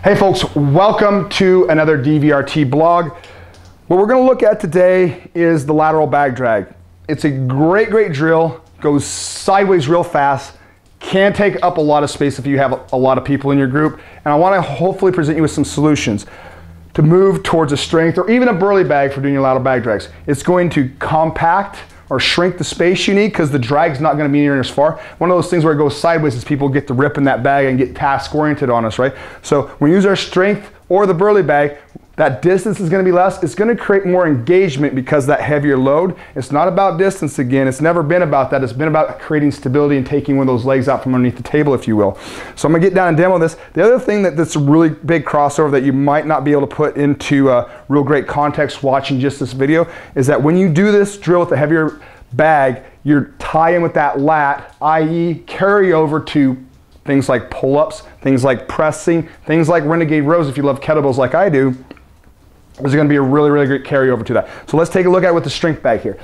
Hey folks, welcome to another DVRT blog. What we're going to look at today is the lateral bag drag. It's a great drill, goes sideways real fast, can take up a lot of space if you have a lot of people in your group, and I want to hopefully present you with some solutions to move towards a strength or even a burly bag for doing your lateral bag drags. It's going to compact or shrink the space you need because the drag's not going to be near as far. One of those things where it goes sideways is people get to rip in that bag and get task oriented on us, right? So when we use our strength or the burly bag, that distance is going to be less. It's going to create more engagement because that heavier load. It's not about distance again. It's never been about that. It's been about creating stability and taking one of those legs out from underneath the table, if you will. So I'm going to get down and demo this. The other thing that's a really big crossover that you might not be able to put into real great context watching just this video is that when you do this drill with a heavier bag, you're tying with that lat, i.e. carry over to things like pull-ups, things like pressing, things like renegade rows if you love kettlebells like I do. There's going to be a really great carryover to that. So let's take a look at it with the strength bag here.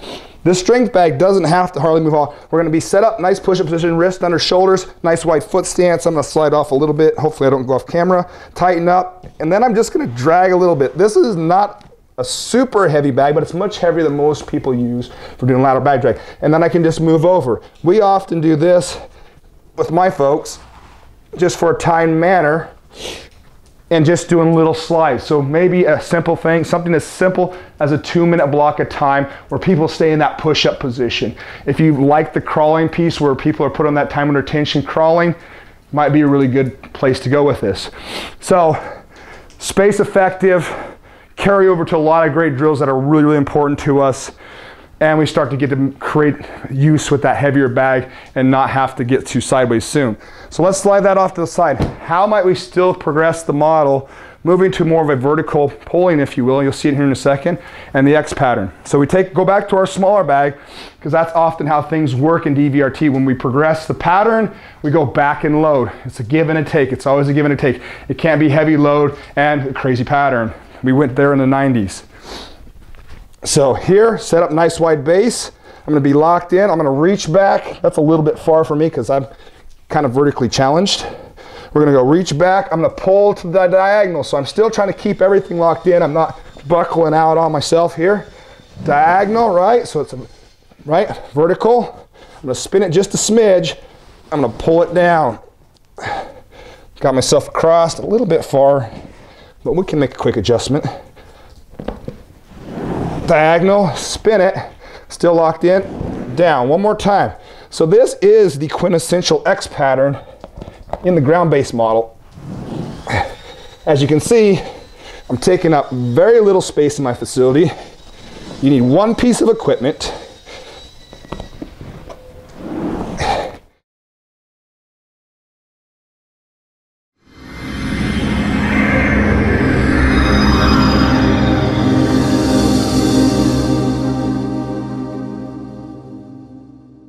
This strength bag doesn't have to hardly move off. We're going to be set up, nice push-up position, wrist under shoulders, nice wide foot stance. I'm going to slide off a little bit. Hopefully I don't go off camera. Tighten up, and then I'm just going to drag a little bit. This is not a super heavy bag, but it's much heavier than most people use for doing lateral bag drag. And then I can just move over. We often do this with my folks just for a timed manner and just doing little slides. So maybe a simple thing, something as simple as a 2-minute block of time where people stay in that push-up position. If you like the crawling piece where people are put on that time under tension crawling, might be a really good place to go with this. So space effective, carry over to a lot of great drills that are really important to us, and we start to get to create use with that heavier bag and not have to get too sideways soon. So let's slide that off to the side. How might we still progress the model, moving to more of a vertical pulling, if you will? You'll see it here in a second, and the X pattern. So we go back to our smaller bag, because that's often how things work in DVRT. When we progress the pattern, we go back and load. It's a give and a take. It's always a give and a take. It can't be heavy load and a crazy pattern. We went there in the 90s. So here, set up nice wide base. I'm going to be locked in. I'm going to reach back. That's a little bit far for me because I'm kind of vertically challenged. We're going to go reach back. I'm going to pull to the diagonal. So I'm still trying to keep everything locked in. I'm not buckling out on myself here. Diagonal, right? So it's right, vertical. I'm going to spin it just a smidge. I'm going to pull it down. Got myself across a little bit far, but we can make a quick adjustment. Diagonal, spin it, still locked in, down. One more time. So this is the quintessential X pattern in the ground-based model. As you can see, I'm taking up very little space in my facility. You need one piece of equipment.